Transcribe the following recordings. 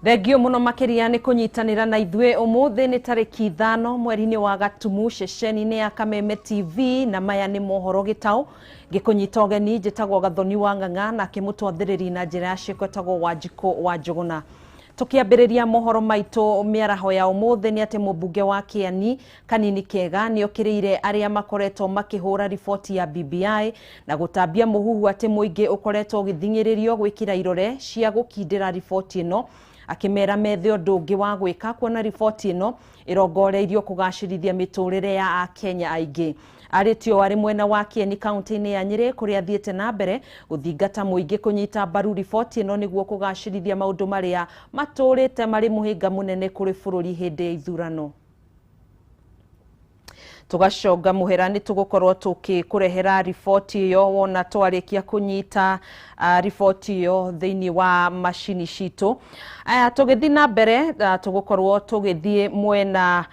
Thengio muno makiria ni kunyitanira na ithue umuthi ni tariki 5 mweri-ini wa Gatumu ceceni-ini ya Kameme TV na maya ni Mohoro gitau gikunyita ugeni njitagwo Gathoni wa ng'ang'a na kimutwathiriri na njira ya cikwetagwo Wanjiko wa Njuguna. Tukiambiriria mohoro maitu miaraho ya umuthi ni ati mubunge wa Kieni Kanini Kega ni okiriire aria makoretwo makihura ripoti ya BBI na gutambia muhuhu ati muingi ukoretwo githingiririo gwikira irore cia gukindira ripoti ino, akimera methe undu ungi wa gwika kuona ripoti ino irongoreirio kugacirithia miturire ya Kenya aingi. Aritio ari mwena wa Kieni kaunti-ini ya Nyeri kuria thiete na mbere guthingata muingi kunyita mbaru ripoti ino niguo kugacirithia maundu maria maturite mari muhinga munene kuri bururi hindi ya ithurano. Tugacoga muhera ni tugukorwo tukikurehera ripoti iyo wona twarikia kunyita ripoti iyo thiini wa mashini citu. Tugithi na mbere tugukorwo tugithie mwena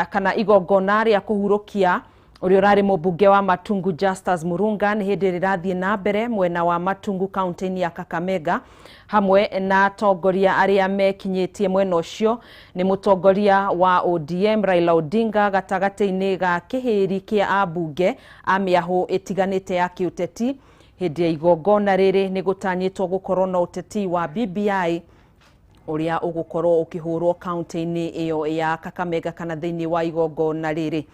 kana igongona ria kuhurukia uri urari mubunge wa Matungu Justus Murunga ni hindi rirathie na mbere mwena wa Matungu kaunti-ini ya Kakamega hamwe na atongoria aria mekinyitie mwena ucio ni mutongoria wa ODM Raila Odinga gatagati-ini ga kihiri kia abunge a miahu itiganite ya kiuteti. Hindi ya igongona riri ni gutanyitwo gukorwo na uteti wa BBI uria ugukorwo ukihurwo kaunti-ini iyo ya Kakamega kana thiini wa igongona riri.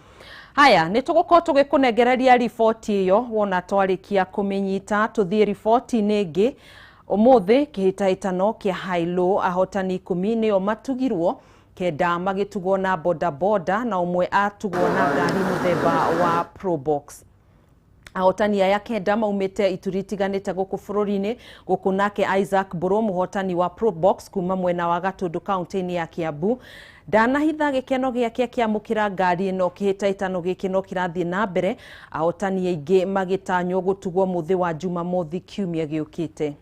Haya, ni tugukorwo tugikunengereria ripoti iyo wona twarikia kuminyita tuthie ripoti ningi. Umuthi kihitahitano kia hailo ahotani 10 nio matugirwo kenda magitugwo na boda na umwe atugwo na ngari muthemba wa Probox. Ahotani aya kenda maumite ituritiganite guku bururi-ini guku nake Isaac Buru muhotani wa Probox kuma mwena wa Gatundu kaunti-ini ya Kiambu ndanahitha gikeno giake kiamukira ngari ino kihitahitano giki no kirathie na mbere ahotani aingi magitanywo gutugwo muthi wa Jumamothi kiumia giukite.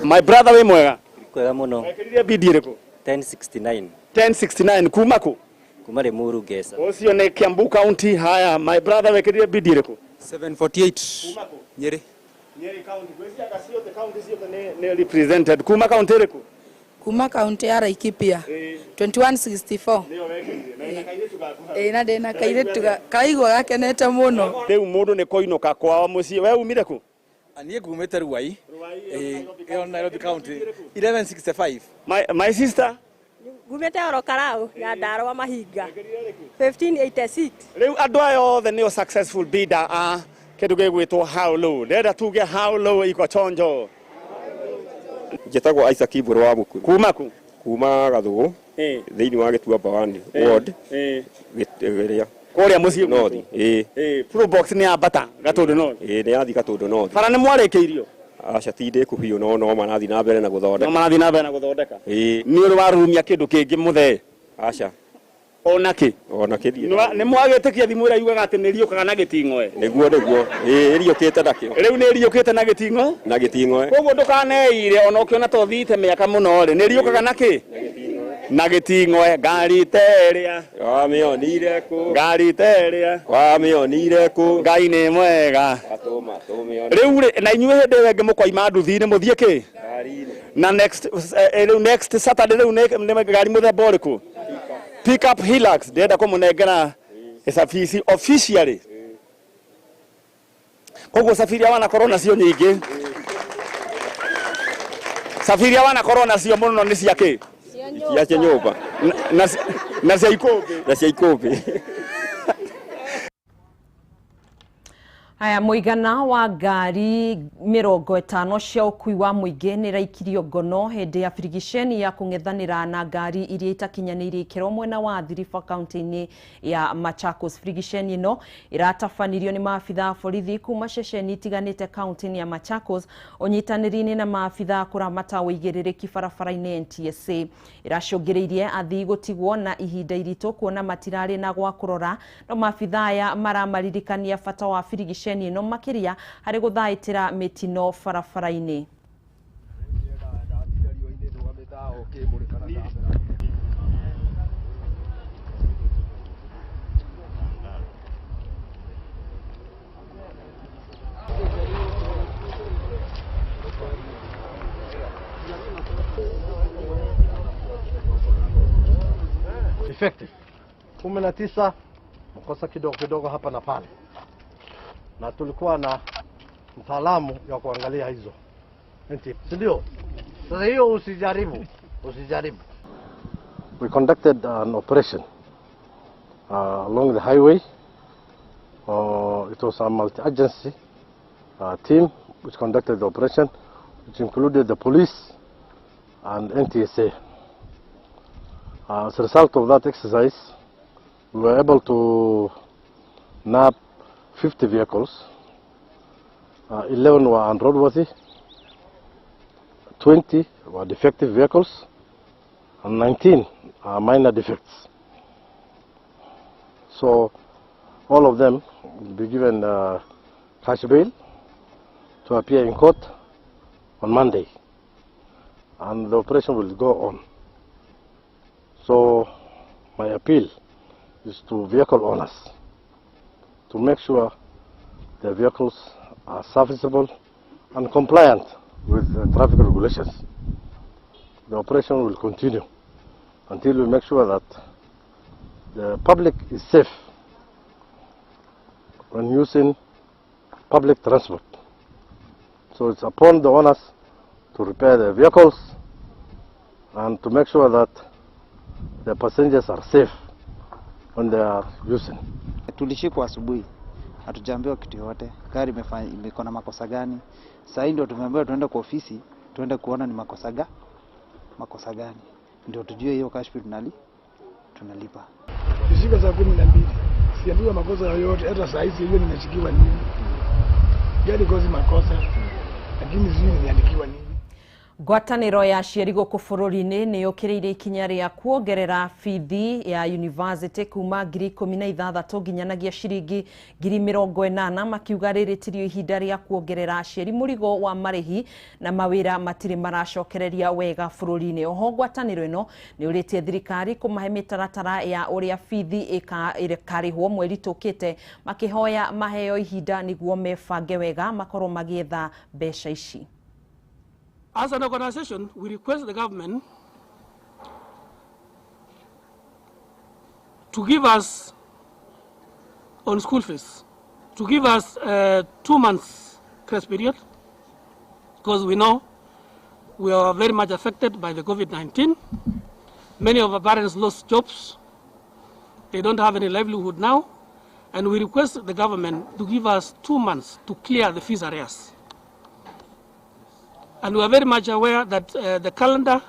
My brother we mwega kwega muno ekiriria bidi iriku 1069 kuma ku kuma Limuru Gesa ucio ni Kiambu County. Haya, my brother wekiriria bidi iriku 748 kuma ku Nyeri county gwezi akasio the county sio ne represented kuma county iriku kuma county ya Laikipia 2164 ndio wekiriria na kairetu gaku na ndena kairetu kaigwa gakenete muno riu mundu ni koinoka kwao mucii we umire ku anie kumete Ruai Nairobi County 1165 my sister Gumete Orokarao ya Darwa Mahiga 1586 riu andu ayo the new successful bidder kindu gigwitwo how low ndenda tuge how low iko chonjo Jetagwo Isaac Buru wa Muku kuma ku kuma Gathugu thiini wa Gitua Bawani ward gitigeria kuria mucii nothi Probox ni abata Gatundu no ni athi Gatundu nothi bara ni mwarikeirio aca tinde kuhiu no marathi na mbere na guthondeka no marathi na mbere na guthondeka ni uri warumia kindu kingi muthe aca ona kithie ni mwagitikia thimu ira yugaga ati ni riukaga na giting'oe niguo iriukite nakio riu ni riukite na giting'oe koguo ndukaneire ona ukiona to thiite miaka muno ri ni riukaga naki na giting'oe ngari teria wamionire ku ngari teria wamionire ku ngai ni mwega atuma riu na inyuĩ hindi wengi mukwaima nduthi-ini muthie ki na next Saturday riu ni ngari muthemba uriku pick up Hilux ndenda kumunengera esafisi officially koguo safiri wana corona cio nyingi safiri wana corona cio muno ni ciake cia nyumba na cia ikumbi Haya, muigana wa ngari 50 cia ukui wa muingi ni raikirio ngono hindi ya frigisheni ya kung'ethanira na ngari iria itakinyanirie ikero mwena wa Thiriba kaunti-ini ya Machakos. Frigisheni ino iratafanirio ni maafitha borithi kuma ceceni itiganite kaunti-ini ya Machakos unyitaniri-ini na maafitha kuramata uigĩrĩrĩki barabara-ini NTSA. Iracũngĩrĩirie athii gutigwo na ihinda iritu kuona matirari na gwa kurora no maafitha aya maramaririkania bata wa frigisheni ino makiria hari guthaitira mitino barabara-ini. defective. 19 makosa kidogo kidogo hapa na pale, na tulikuwa na mtaalamu ya kuangalia hizo, ndio sasa hiyo usijaribu. We conducted an operation along the highway. It was a multi-agency team which conducted the operation, which included the police and NTSA. As a result of that exercise, we were able to nab 50 vehicles. 11 were unroadworthy, 20 were defective vehicles, and 19 are minor defects. So all of them will be given cash bail to appear in court on Monday, and the operation will go on. So my appeal is to vehicle owners to make sure the vehicles are serviceable and compliant with traffic regulations. The operation will continue until we make sure that the public is safe when using public transport. So it's upon the owners to repair their vehicles and to make sure that the passengers are safe when they are using. Tulishikwa asubuhi, hatujaambiwa kitu yote, gari imeko na makosa gani. Sasa ndio tumeambiwa tuende kwa ofisi, tuende kuona ni makosa gani, ndio tujue hiyo cash bill tunalipa. Tulishika saa 12, siambiwa makosa yoyote, hata saa hizi hiyo nimeshikiwa nini. Gari kozi makosa, lakini sijui nimeandikiwa nini. Ngwatanĩro ya aciari gũkũ bũrũri-inĩ nĩ yũkĩrĩire ikinya rĩa kuongerera bithi ya university kuma 16,000 nginyanagia ciringi 80,000, makiuga rĩrĩtirio ihinda rĩa kuongerera aciari mũrigo wa marĩhi na mawĩra matirĩ maracokereria wega bũrũri-inĩ. Oho ngwatanĩro ĩno nĩ ũrĩtie thirikari kũmahe mĩtaratara ya ũrĩa bithi ĩkarĩhwo mweri tũkĩte, makĩhoya maheo ihinda nĩguo mebange wega makorwo magĩetha mbeca ici. As an organization, we request the government to give us, on school fees, to give us 2 months grace period, because we know we are very much affected by the COVID-19. Many of our parents lost jobs. They don't have any livelihood now. And we request the government to give us 2 months to clear the fees arrears. And we are very much aware that the calendar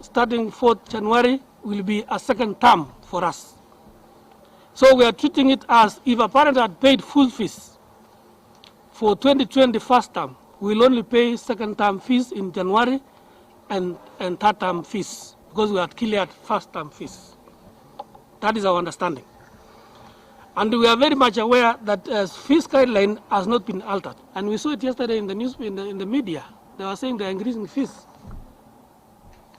starting 4th January will be a second term for us. So we are treating it as if a parent had paid full fees for 2020 first term, we will only pay second term fees in January and third term fees because we had cleared first term fees. That is our understanding. And we are very much aware that fees guideline has not been altered. And we saw it yesterday in the news, in the media. They were saying they're increasing fees.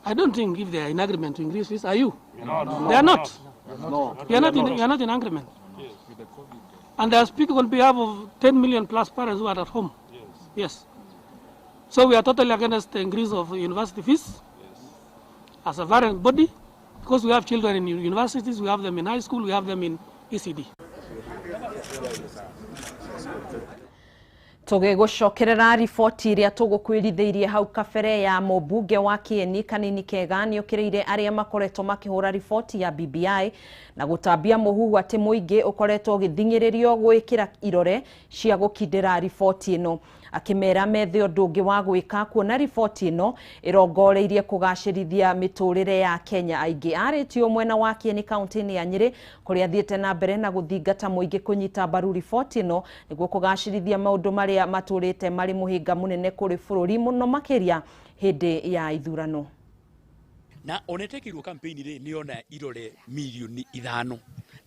I don't think if they are in agreement to increase fees, are you? No. They are not. No. You are not in agreement. Yes. And they are speaking on behalf of 10 million plus parents who are at home. Yes. So we are totally against the increase of university fees as a variant body, because we have children in universities, we have them in high school, we have them in ECD. Tũgĩgũcokerera riboti iria tũgũkwĩrithĩirie hau kabere ya mũmbunge wa Kieni Kanini Kega nĩ ũkĩrĩire arĩa makoretwo makĩhũra riboti ya BBI na gũtambia mũhuhu atĩ mũingĩ ũkoretwo ũgĩthingĩrĩrio gwĩkĩra irore cia gũkindĩra riboti ĩno. Akĩmera methe ũndũ ũngĩ wa gwĩka kuona riboti ĩno ĩrongoreirie kũgacĩrithia mĩtũrĩre ya Kenya. Aingĩ arĩtio mwena wa Kieni kaunti-inĩ ya Nyĩrĩ kũrĩa athiĩte na mbere na gũthingata mũingĩ kũnyita mbaru riboti ĩno nĩguo kũgacĩrithia maũndũ marĩa matũrĩte marĩ mũhĩnga mũnene kũrĩ bũrũri mũno makĩria hĩndĩ ya ithurano. Na onetekirwo campaign ri ni ona irore milioni 5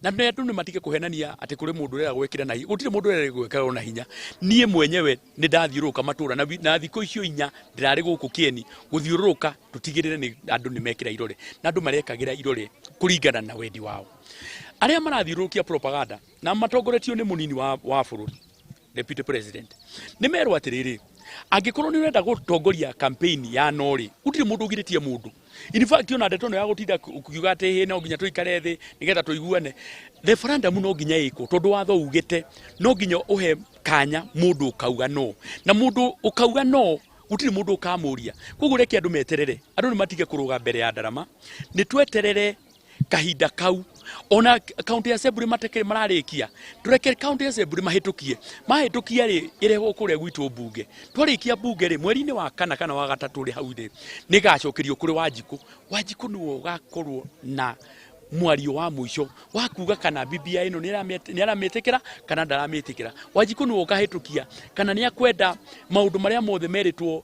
na ndu ni matige kuhenania ati kuri mundu rera gwekira na gutire mundu rera gwekira na hinya nie mwenyewe ni ndathiuruka matura na thiko icio 4 ndirari guku Kieni guthiuruka tutigirire ni andu ni mekira irore na andu marekagira irore kuringana na wendi wao aria marathiurukia propaganda na matongoretio ni munini wa bururi deputy president ni merwa atiriri angikorwo ni urenda gutongoria campaign ya nori gutire mundu ugiretie mundu In fact ona ndeto no ya gutinda ukiuga ati he no nginya tuikare thi nigetha tuiguane referendum no nginya iko tondu watho ugite no nginya uhe kanya mundu ukauga no na mundu ukauga no gutiri mundu ukamuria koguo reke andu meterere andu ni matige kuruga mbere ya ndarama ni tweterere kahinda kau ona county assembly matekere mararikia tureke county assembly mahitukie ri ireho kure gwitu bunge twarikia bunge ri mweri-ini wa kana wa gatatu ri hau ri nigacokerio kuri Wanjiku niwo gakorwo na mwario wa muico wa kuga kana BBI ino ni arametekera kana ndarametekera Wanjiku niwo gahitukia kana ni akwenda maundu maria mothe meritwo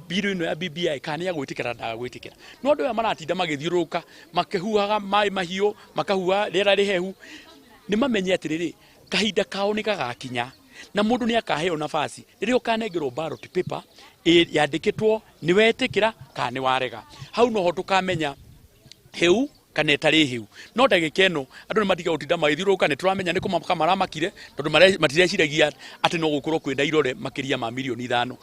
biru ino ya BBI kana ya gwitikira ndagwitikira no andu aya maratinda magithiuruka makehuaga mai mahiu makahuha rera rihehu ni mamenye atiriri kahinda kao ni gagakinya na mundu ni akaheo nafasi riria ukanengerwo ballot paper yandikitwo ni wetikira kana ni warega hau no ho tukamenya heu kana etari heu no ndagika ino andu ni matiga gutinda magithiuruka ni turamenya ni kuma maramakire tondu matireciiragia ati no gukorwo kwenda irore makiria ma milioni 5.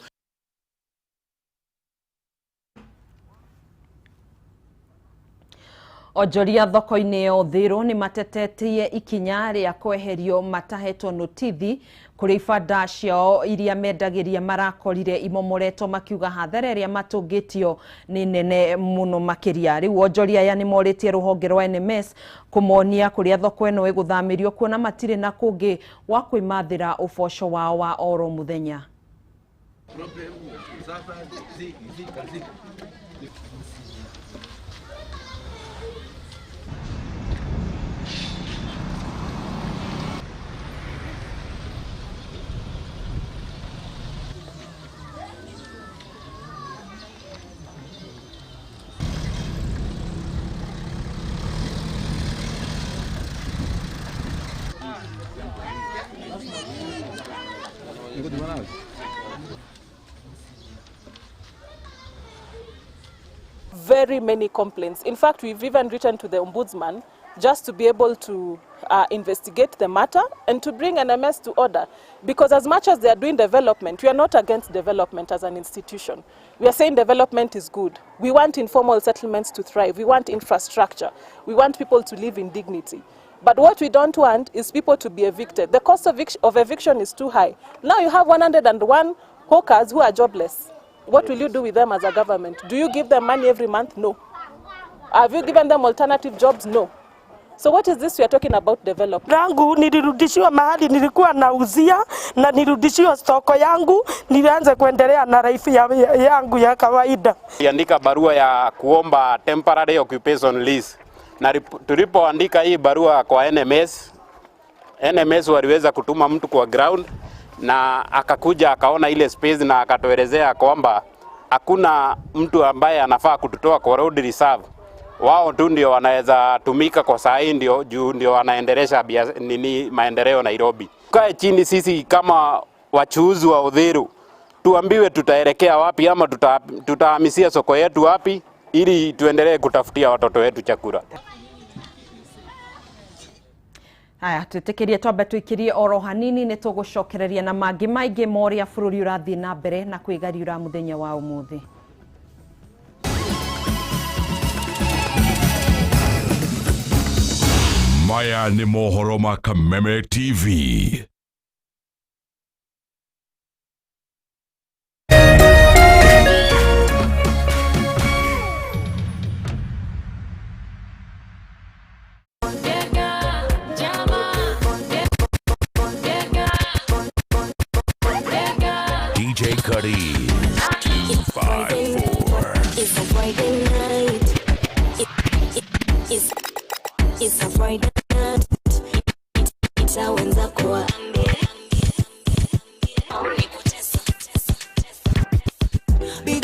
Onjoria thoko-ini ya Uthiru ni matetetie ikinya ria kweherio matahetwo notithi kuri ibanda ciao iria mendagiria marakorire imomoretwo makiuga hathara iria matungitio ni nene muno makiria. Riu onjoria aya ni moritie ruhonge rwa NMS kumonia kuria thoko ino iguthamirio kuona matire na kungi wa kwimathira uboco wao wa oro muthenya. Very many complaints. In fact, we've even written to the Ombudsman just to be able to investigate the matter and to bring NMS to order. Because as much as they are doing development, we are not against development as an institution. We are saying development is good. We want informal settlements to thrive. We want infrastructure. We want people to live in dignity. But what we don't want is people to be evicted. The cost of eviction is too high. Now you have 101 hawkers who are jobless. What will you do with them as a government? Do you give them money every month? No. Have you given them alternative jobs? No. So what is this we are talking about development? Rangu nilirudishiwa mahali nilikuwa nauzia na nilirudishiwa stoko yangu nilianza kuendelea na life yangu ya kawaida. Andika barua ya kuomba temporary occupation lease. Na tulipoandika hii barua kwa NMS waliweza kutuma mtu kwa ground na akakuja akaona ile space na akatuelezea kwamba hakuna mtu ambaye anafaa kututoa kwa road reserve. Wao tu ndio wanaweza tumika kwa saa hii ndio wanaendelesha maendeleo Nairobi. Kae chini sisi kama wachuuzi wa Uthiru tuambiwe tutaelekea wapi ama tutahamisia soko yetu wapi ili tuendelee kutafutia watoto wetu chakula. Aya twitikirie twambe twikirie oro hanini ni tugucokereria na mangi maingi moria bururi urathie na mbere na kwigariura muthenya wa umuthi. Maya ni mohoro ma Kameme TV. DJ Cuddy 254. It's a Friday night. It's a Friday.